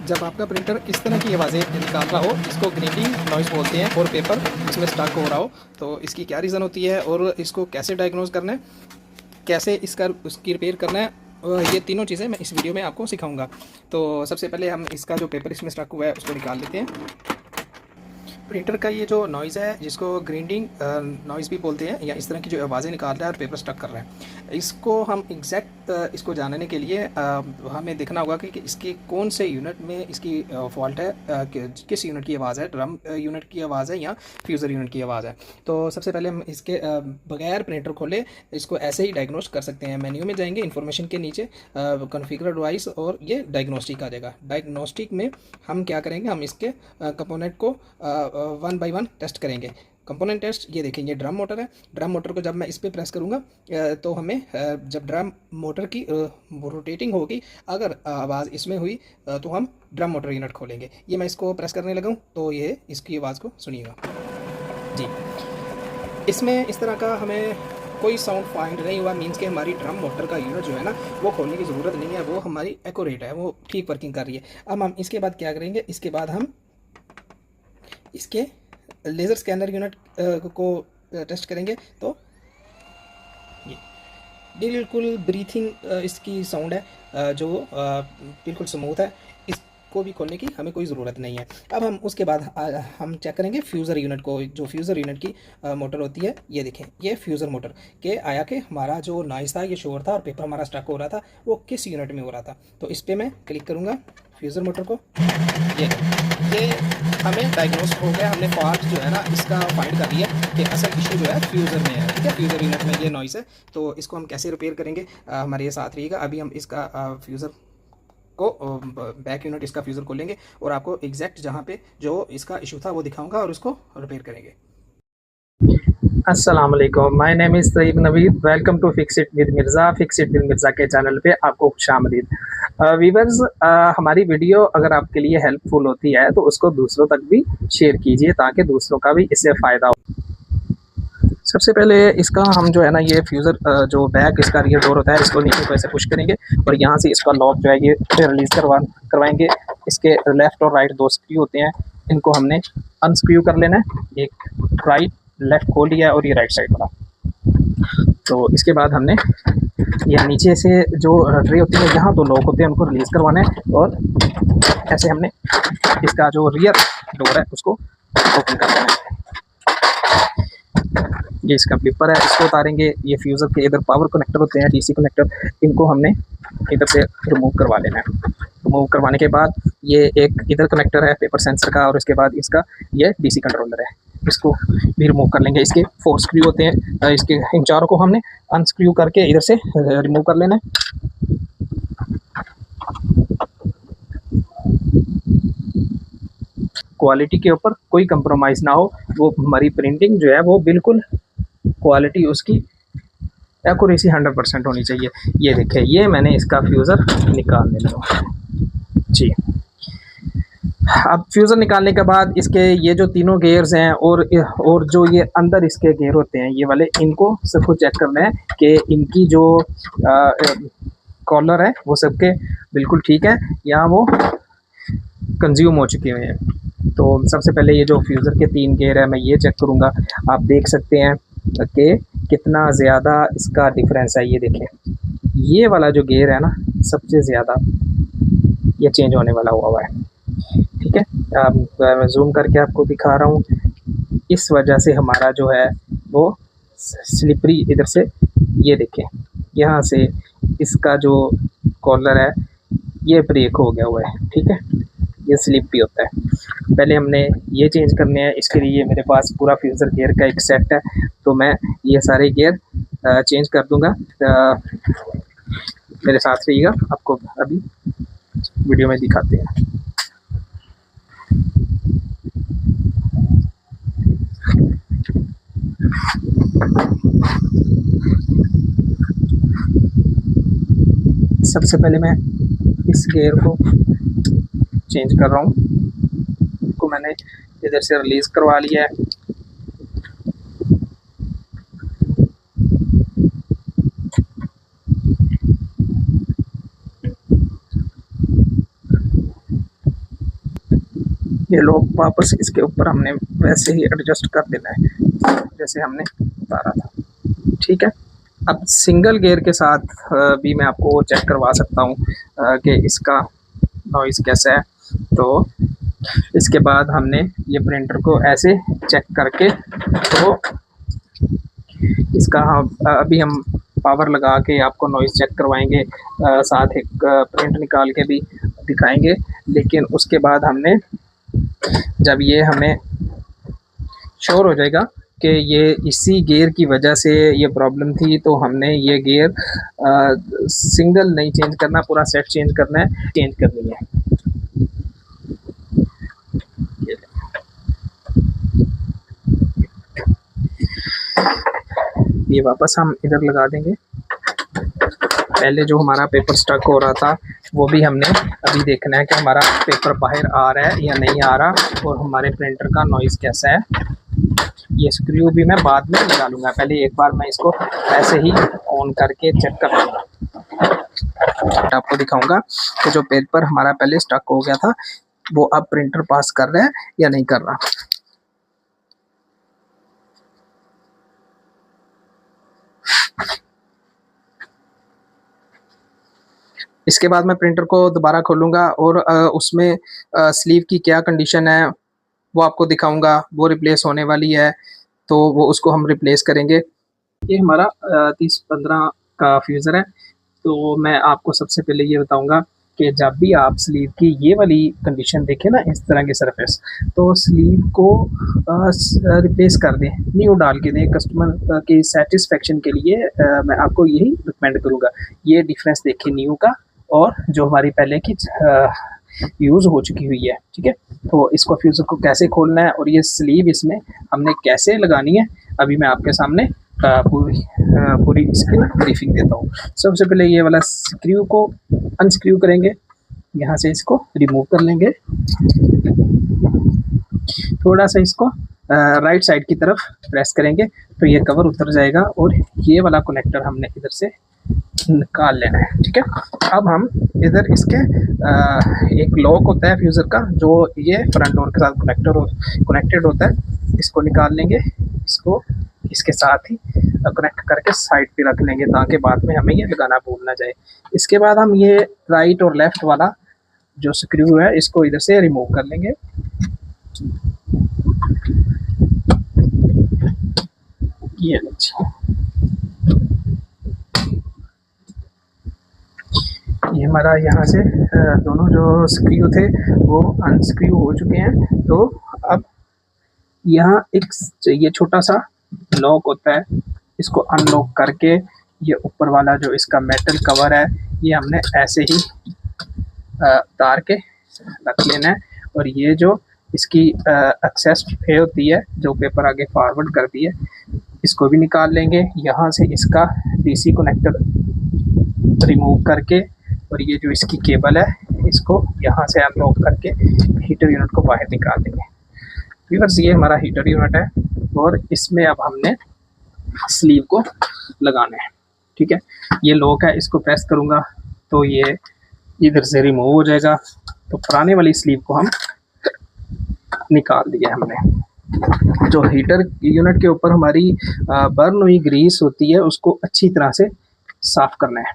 जब आपका प्रिंटर इस तरह की आवाज़ें निकाल रहा हो, इसको ग्रीटिंग नॉइज़ बोलते हैं, और पेपर इसमें स्टक हो रहा हो, तो इसकी क्या रीज़न होती है और इसको कैसे डायग्नोज करना है, कैसे उसकी रिपेयर करना है, ये तीनों चीज़ें मैं इस वीडियो में आपको सिखाऊंगा। तो सबसे पहले हम इसका जो पेपर इसमें स्टक हुआ है उसको निकाल लेते हैं। प्रिंटर का ये जो नॉइज़ है, जिसको ग्राइंडिंग नॉइज़ भी बोलते हैं, या इस तरह की जो आवाज़ें निकाल रहा है और पेपर स्टक कर रहा है, इसको हम एग्जैक्ट इसको जानने के लिए हमें देखना होगा कि इसके कौन से यूनिट में इसकी फॉल्ट है, किस यूनिट की आवाज़ है, ड्रम यूनिट की आवाज़ है या फ्यूज़र यूनिट की आवाज़ है। तो सबसे पहले हम इसके बगैर प्रिंटर खोले इसको ऐसे ही डायग्नोस कर सकते हैं। मेन्यू में जाएंगे, इन्फॉर्मेशन के नीचे कॉन्फ़िगर डिवाइस, और ये डायग्नोस्टिक आ जाएगा। डायग्नोस्टिक में हम क्या करेंगे, हम इसके कंपोनेंट को वन बाय वन टेस्ट करेंगे। कंपोनेंट टेस्ट, ये देखें, ये ड्रम मोटर है। ड्रम मोटर को जब मैं इस पर प्रेस करूँगा तो हमें जब ड्रम मोटर की रोटेटिंग होगी, अगर आवाज़ इसमें हुई तो हम ड्रम मोटर यूनिट खोलेंगे। ये मैं इसको प्रेस करने लगा हूँ तो ये इसकी आवाज़ को सुनिएगा जी। इसमें इस तरह का हमें कोई साउंड फाइंड नहीं हुआ, मीन्स कि हमारी ड्रम मोटर का यूनिट जो है ना, वो खोलने की ज़रूरत नहीं है, वो हमारी एक्यूरेट है, वो ठीक वर्किंग कर रही है। अब हम इसके बाद क्या करेंगे, इसके बाद हम इसके लेज़र स्कैनर यूनिट को टेस्ट करेंगे। तो ये बिल्कुल ब्रीथिंग इसकी साउंड है, जो बिल्कुल स्मूथ है। इसको भी खोलने की हमें कोई ज़रूरत नहीं है। अब हम उसके बाद हम चेक करेंगे फ्यूज़र यूनिट को। जो फ्यूज़र यूनिट की मोटर होती है, ये देखें, ये फ्यूज़र मोटर के आया कि हमारा जो नॉइज़ था, ये शोर था और पेपर हमारा स्टक हो रहा था, वो किस यूनिट में हो रहा था। तो इस पर मैं क्लिक करूँगा फ्यूज़र मोटर को। ये हमें डायग्नोस हो गया, हमने फॉल्ट जो है ना इसका फाइंड कर लिया कि असल इशू जो है फ्यूज़र में है। ठीक है, फ्यूज़र यूनिट में ये नॉइज़ है। तो इसको हम कैसे रिपेयर करेंगे, हमारे ये साथ रहिएगा। अभी हम इसका फ्यूज़र को बैक यूनिट इसका फ्यूज़र खोलेंगे और आपको एग्जैक्ट जहाँ पे जो इसका इशू था वो दिखाऊंगा और उसको रिपेयर करेंगे। अस्सलाम वालेकुम, my name is Tayyab Naveed. Welcome to fix it with Mirza. Fix it with Mirza के चैनल पे आपको खुशामदीद। वीवर्स, हमारी वीडियो अगर आपके लिए हेल्पफुल होती है तो उसको दूसरों तक भी शेयर कीजिए ताकि दूसरों का भी इससे फ़ायदा हो। सबसे पहले इसका हम जो है ना, ये फ्यूज़र जो बैक इसका रियर डोर होता है, इसको नीचे को ऐसे पुश करेंगे और यहाँ से इसका लॉक जो है ये रिलीज़ करवाएंगे। इसके लेफ़्ट और राइट दो स्क्रू होते हैं, इनको हमने अनस्क्रू कर लेना है। एक राइट लेफ़्ट खोल लिया और ये राइट साइड वाला। तो इसके बाद हमने ये नीचे से जो ट्रे होती है, यहाँ दो लॉक होते हैं, उनको रिलीज़ करवाना है और ऐसे हमने इसका जो रियर डोर है उसको ओपन कर देना है। ये इसका फ्लिपर है, इसको उतारेंगे। ये फ्यूज़र के इधर पावर कनेक्टर होते हैं, डीसी कनेक्टर, इनको हमने इधर से रिमूव करवा लेना है। रिमूव करवाने के बाद ये एक इधर कनेक्टर है पेपर सेंसर का, और इसके बाद इसका ये डीसी कंट्रोलर है, इसको भी रिमूव कर लेंगे। इसके 4 स्क्रू होते हैं, इसके इन चारों को हमने अनस्क्रू करके इधर से रिमूव कर लेना है। क्वालिटी के ऊपर कोई कंप्रोमाइज़ ना हो, वो हमारी प्रिंटिंग जो है वो बिल्कुल क्वालिटी उसकी एक्यूरेसी 100% होनी चाहिए। ये देखिए, ये मैंने इसका फ्यूज़र निकाल लिया जी। अब फ्यूज़र निकालने के बाद इसके ये जो तीनों गेयर्स हैं और जो ये अंदर इसके गेयर होते हैं, ये वाले, इनको सबको चेक करना है कि इनकी जो कॉलर है वो सबके बिल्कुल ठीक है या वो कंज्यूम हो चुके हुए हैं। तो सबसे पहले ये जो फ्यूज़र के 3 गेयर है, मैं ये चेक करूँगा। आप देख सकते हैं कि कितना ज़्यादा इसका डिफरेंस है। ये देखें, ये वाला जो गेयर है ना, सबसे ज़्यादा ये चेंज होने वाला हुआ है। ठीक है, मैं जूम करके आपको दिखा रहा हूँ। इस वजह से हमारा जो है वो स्लिपरी, इधर से ये देखें, यहाँ से इसका जो कॉलर है ये ब्रेक हो गया हुआ है। ठीक है, ये स्लिप भी होता है। पहले हमने ये चेंज करने हैं, इसके लिए मेरे पास पूरा फ्यूज़र गियर का एक सेट है, तो मैं ये सारे गियर चेंज कर दूंगा। मेरे साथ रहिएगा, आपको अभी वीडियो में दिखाते हैं। सबसे पहले मैं इस गियर को चेंज कर रहा हूँ, इसको मैंने इधर से रिलीज़ करवा लिया है। ये लो, वापस इसके ऊपर हमने वैसे ही एडजस्ट कर देना है जैसे हमने उतारा था। ठीक है, अब सिंगल गियर के साथ भी मैं आपको चेक करवा सकता हूँ कि इसका नॉइज़ कैसा है। तो इसके बाद हमने ये प्रिंटर को ऐसे चेक करके, तो इसका अभी हम पावर लगा के आपको नॉइज़ चेक करवाएंगे, साथ एक प्रिंट निकाल के भी दिखाएंगे। लेकिन उसके बाद हमने, जब ये हमें श्योर हो जाएगा कि ये इसी गियर की वजह से ये प्रॉब्लम थी, तो हमने ये गियर सिंगल नहीं चेंज करना, पूरा सेट चेंज करना है, चेंज करनी है। ये वापस हम इधर लगा देंगे। पहले जो हमारा पेपर स्टक हो रहा था वो भी हमने अभी देखना है कि हमारा पेपर बाहर आ रहा है या नहीं आ रहा, और हमारे प्रिंटर का नॉइज़ कैसा है। ये स्क्रू भी मैं बाद में लगा लूँगा, पहले एक बार मैं इसको ऐसे ही ऑन करके चेक कर लूँगा। आपको दिखाऊंगा कि जो पेपर हमारा पहले स्टक हो गया था वो अब प्रिंटर पास कर रहा है या नहीं कर रहा। इसके बाद मैं प्रिंटर को दोबारा खोलूँगा और उसमें स्लीव की क्या कंडीशन है वो आपको दिखाऊँगा। वो रिप्लेस होने वाली है तो वो उसको हम रिप्लेस करेंगे। ये हमारा 30-15 का फ्यूज़र है। तो मैं आपको सबसे पहले ये बताऊँगा कि जब भी आप स्लीव की ये वाली कंडीशन देखें ना, इस तरह की सरफेस, तो स्लीव को रिप्लेस कर दें, न्यू डाल के दें। कस्टमर की सेटिस्फेक्शन के लिए मैं आपको यही रिकमेंड करूँगा। ये डिफरेंस देखें न्यू का और जो हमारी पहले की यूज़ हो चुकी हुई है। ठीक है, तो इसको फ्यूज़र को कैसे खोलना है और ये स्लीव इसमें हमने कैसे लगानी है, अभी मैं आपके सामने पूरी इसकी ब्रीफिंग देता हूँ। सबसे पहले ये वाला स्क्रू को अनस्क्रू करेंगे, यहाँ से इसको रिमूव कर लेंगे, थोड़ा सा इसको राइट साइड की तरफ प्रेस करेंगे तो ये कवर उतर जाएगा, और ये वाला कनेक्टर हमने इधर से निकाल लेना है। ठीक है, अब हम इधर इसके एक लॉक होता है फ्यूज़र का, जो ये फ्रंट डोर के साथ कनेक्टेड होता है, इसको निकाल लेंगे, इसको इसके साथ ही कनेक्ट करके साइड पे रख लेंगे ताकि बाद में हमें ये लगाना भूल ना जाए। इसके बाद हम ये राइट और लेफ्ट वाला जो स्क्रू है इसको इधर से रिमूव कर लेंगे। ये ये हमारा यहाँ से दोनों जो स्क्रू थे वो अनस्क्रू हो चुके हैं। तो अब यहाँ एक ये छोटा सा लॉक होता है, इसको अनलॉक करके ये ऊपर वाला जो इसका मेटल कवर है ये हमने ऐसे ही उतार के रख लेना है, और ये जो इसकी एक्सेस ट्रे होती है जो पेपर आगे फॉरवर्ड करती है, इसको भी निकाल लेंगे। यहाँ से इसका डीसी कनेक्टर रिमूव करके, और ये जो इसकी केबल है इसको यहाँ से अनलॉक करके हीटर यूनिट को बाहर निकाल देंगे। व्यूअर्स, ये हमारा हीटर यूनिट है और इसमें अब हमने स्लीव को लगाना है। ठीक है, ये लॉक है, इसको प्रेस करूँगा तो ये इधर से रिमूव हो जाएगा। तो पुराने वाली स्लीव को हम निकाल दिया हमने। जो हीटर यूनिट के ऊपर हमारी बर्न हुई ग्रीस होती है उसको अच्छी तरह से साफ करना है,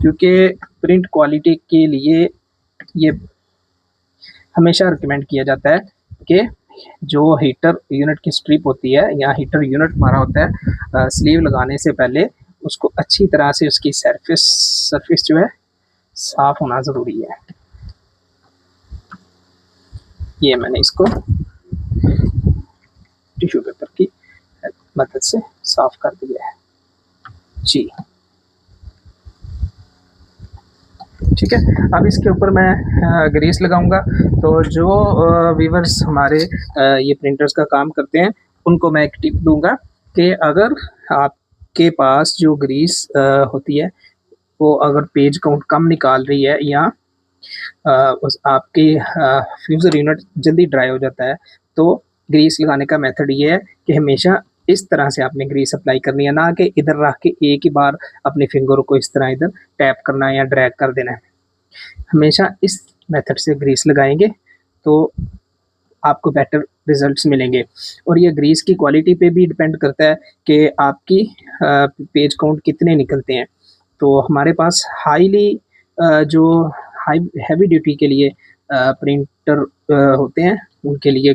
क्योंकि प्रिंट क्वालिटी के लिए ये हमेशा रिकमेंड किया जाता है कि जो हीटर यूनिट की स्ट्रिप होती है या हीटर यूनिट हमारा होता है, स्लीव लगाने से पहले उसको अच्छी तरह से उसकी सरफेस जो है साफ होना ज़रूरी है। ये मैंने इसको टिश्यू पेपर की मदद से साफ कर दिया है जी। ठीक है, अब इसके ऊपर मैं ग्रीस लगाऊंगा। तो जो वीवर्स हमारे ये प्रिंटर्स का काम करते हैं उनको मैं एक टिप दूंगा कि अगर आपके पास जो ग्रीस होती है वो अगर पेज काउंट कम निकाल रही है या उस आपके फ्यूज़र यूनिट जल्दी ड्राई हो जाता है, तो ग्रीस लगाने का मेथड ये है कि हमेशा इस तरह से आपने ग्रीस अप्लाई करनी है, ना कि इधर रख के एक ही बार अपने फिंगर को इस तरह इधर टैप करना है या ड्रैग कर देना है। हमेशा इस मेथड से ग्रीस लगाएंगे तो आपको बेटर रिजल्ट्स मिलेंगे। और ये ग्रीस की क्वालिटी पे भी डिपेंड करता है कि आपकी पेज काउंट कितने निकलते हैं। तो हमारे पास हाईली जो हाई हैवी ड्यूटी के लिए प्रिंटर होते हैं, उनके लिए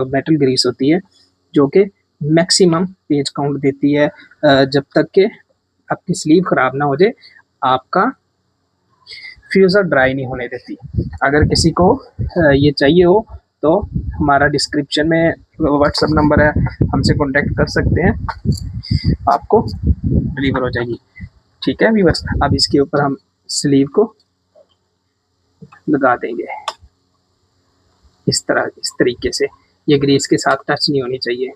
मेटल ग्रीस होती है जो कि मैक्सिमम पेज काउंट देती है जब तक कि आपकी स्लीव ख़राब ना हो जाए, आपका फ्यूज़र ड्राई नहीं होने देती। अगर किसी को ये चाहिए हो तो हमारा डिस्क्रिप्शन में व्हाट्सएप नंबर है, हमसे कांटेक्ट कर सकते हैं, आपको डिलीवर हो जाएगी। ठीक है व्यूअर्स, अब इसके ऊपर हम स्लीव को लगा देंगे इस तरीके से। ये ग्रीस के साथ टच नहीं होनी चाहिए,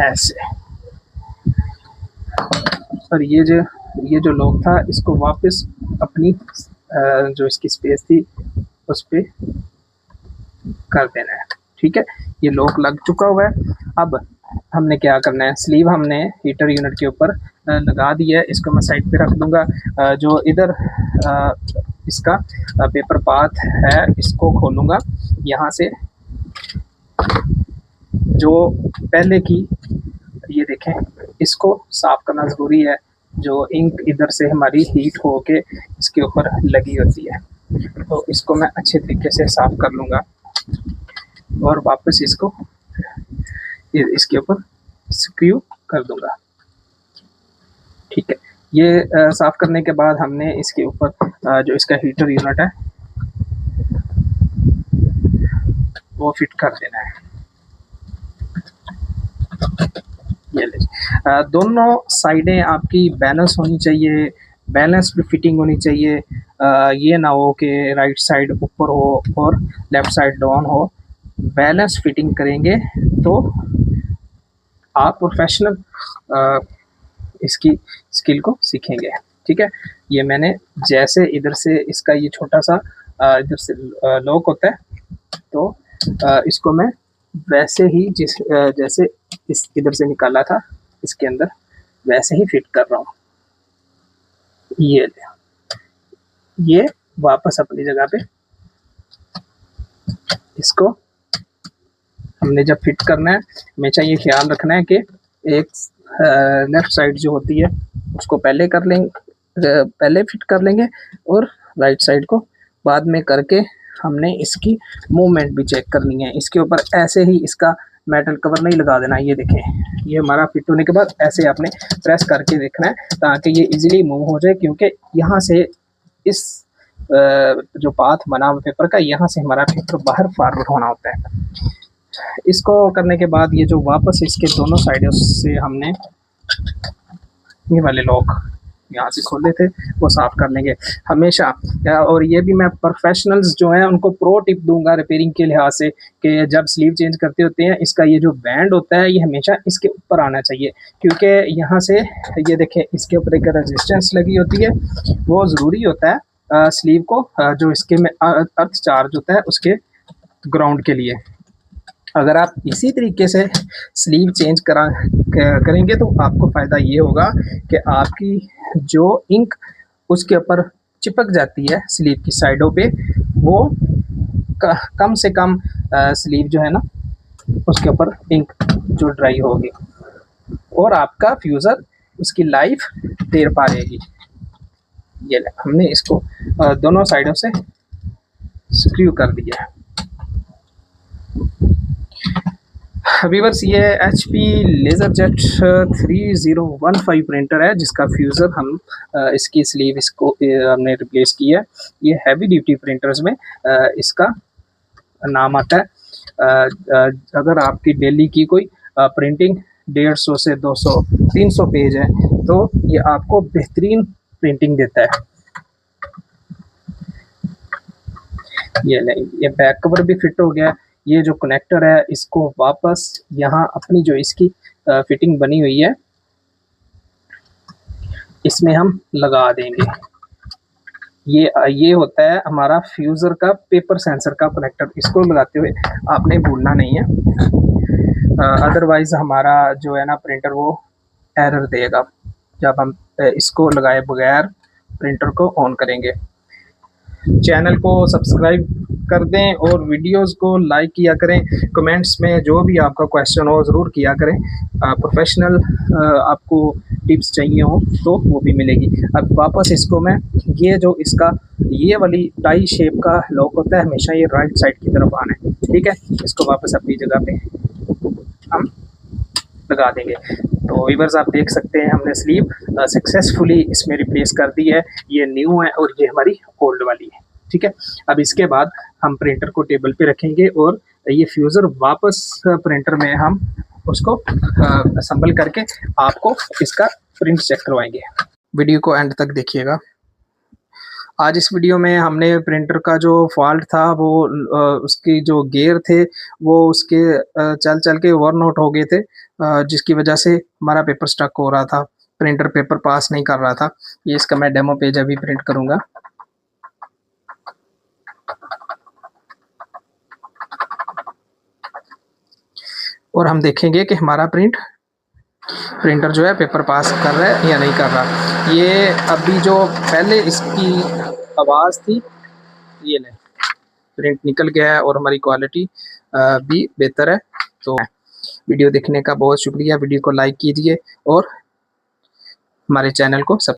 ऐसे। और ये जो लॉक था, इसको वापस अपनी जो इसकी स्पेस थी उस पे कर देना है। ठीक है, ये लॉक लग चुका हुआ है। अब हमने क्या करना है, स्लीव हमने हीटर यूनिट के ऊपर लगा दी है। इसको मैं साइड पे रख दूंगा। जो इधर इसका पेपर पाथ है, इसको खोलूंगा यहाँ से। जो पहले की, ये देखें, इसको साफ करना ज़रूरी है। जो इंक इधर से हमारी हीट हो के इसके ऊपर लगी होती है, तो इसको मैं अच्छे तरीके से साफ कर लूँगा और वापस इसको इसके ऊपर स्क्रू कर दूंगा। ठीक है, ये साफ करने के बाद हमने इसके ऊपर जो इसका हीटर यूनिट है वो फिट कर देना है। ये दोनों साइडें आपकी बैलेंस होनी चाहिए, बैलेंस्ड फिटिंग होनी चाहिए। ये ना हो कि राइट साइड ऊपर हो और लेफ़्ट साइड डाउन हो। बैलेंस फिटिंग करेंगे तो आप प्रोफेशनल इसकी स्किल को सीखेंगे। ठीक है, ये मैंने जैसे इधर से इसका ये छोटा सा इधर से लॉक होता है, तो इसको मैं वैसे ही जैसे इस इधर से निकाला था इसके अंदर, वैसे ही फिट कर रहा हूँ। ये वापस अपनी जगह पे, इसको हमने जब फिट करना है, हमेशा ये ख्याल रखना है कि एक लेफ़्ट साइड जो होती है उसको पहले कर लेंगे, पहले फिट कर लेंगे, और राइट साइड को बाद में करके हमने इसकी मूवमेंट भी चेक करनी है। इसके ऊपर ऐसे ही इसका मेटल कवर नहीं लगा देना। ये देखें, ये हमारा फिट होने के बाद ऐसे आपने प्रेस करके देखना है ताकि ये इजीली मूव हो जाए, क्योंकि यहाँ से इस जो पाथ बना हुआ पेपर का, यहाँ से हमारा पेपर बाहर फॉरवर्ड होना होता है। इसको करने के बाद ये जो वापस इसके दोनों साइडों से हमने ये वाले लॉक यहाँ से खोले थे वो साफ कर लेंगे हमेशा। और ये भी मैं प्रोफेशनल्स जो हैं उनको प्रो टिप दूंगा रिपेयरिंग के लिहाज से, कि जब स्लीव चेंज करते होते हैं, इसका ये जो बैंड होता है ये हमेशा इसके ऊपर आना चाहिए, क्योंकि यहाँ से ये देखें इसके ऊपर एक रेजिस्टेंस लगी होती है, वो ज़रूरी होता है स्लीव को जो इसके में अर्थ चार्ज होता है उसके ग्राउंड के लिए। अगर आप इसी तरीके से स्लीव चेंज करेंगे तो आपको फ़ायदा ये होगा कि आपकी जो इंक उसके ऊपर चिपक जाती है स्लीव की साइडों पे, वो कम से कम स्लीव जो है ना उसके ऊपर इंक जो ड्राई होगी, और आपका फ्यूज़र उसकी लाइफ देर पा रहेगी। ये हमने इसको दोनों साइडों से स्क्रू कर दिया है। व्यूअर्स, ये HP लेज़रजेट 3015 प्रिंटर है जिसका फ्यूज़र हम इसकी स्लीव इसको हमने रिप्लेस किया है। ये हैवी ड्यूटी प्रिंटर्स में इसका नाम आता है। अगर आपकी डेली की कोई प्रिंटिंग 150 से 200 300 पेज है तो ये आपको बेहतरीन प्रिंटिंग देता है। ये बैक कवर भी फिट हो गया। ये जो कनेक्टर है इसको वापस यहाँ अपनी जो इसकी फिटिंग बनी हुई है इसमें हम लगा देंगे। ये होता है हमारा फ्यूज़र का पेपर सेंसर का कनेक्टर। इसको लगाते हुए आपने भूलना नहीं है, अदरवाइज़ हमारा जो है ना प्रिंटर वो एरर देगा जब हम इसको लगाए बगैर प्रिंटर को ऑन करेंगे। चैनल को सब्सक्राइब कर दें और वीडियोस को लाइक किया करें। कमेंट्स में जो भी आपका क्वेश्चन हो ज़रूर किया करें। प्रोफेशनल आपको टिप्स चाहिए हो तो वो भी मिलेगी। अब वापस इसको मैं, ये जो इसका ये वाली टाई शेप का लॉक होता है हमेशा ये राइट साइड की तरफ आना है, ठीक है। इसको वापस अपनी जगह पे हम लगा देंगे। तो व्यूअर्स आप देख सकते हैं हमने स्लीव सक्सेसफुली इसमें रिप्लेस कर दी है। ये न्यू है और ये हमारी ओल्ड वाली है, ठीक है। अब इसके बाद हम प्रिंटर को टेबल पे रखेंगे और ये फ्यूज़र वापस प्रिंटर में हम उसको असेंबल करके आपको इसका प्रिंट चेक करवाएंगे। वीडियो को एंड तक देखिएगा। आज इस वीडियो में हमने प्रिंटर का जो फॉल्ट था वो उसकी जो गियर थे वो उसके चल चल के वर्न आउट हो गए थे, जिसकी वजह से हमारा पेपर स्टक हो रहा था, प्रिंटर पेपर पास नहीं कर रहा था। ये इसका मैं डेमो पेज अभी प्रिंट करूँगा। और हम देखेंगे कि हमारा प्रिंटर जो है पेपर पास कर रहा है या नहीं कर रहा। ये अभी जो पहले इसकी आवाज़ थी, ये ले प्रिंट निकल गया है और हमारी क्वालिटी भी बेहतर है। तो वीडियो देखने का बहुत शुक्रिया। वीडियो को लाइक कीजिए और हमारे चैनल को सब्सक्राइब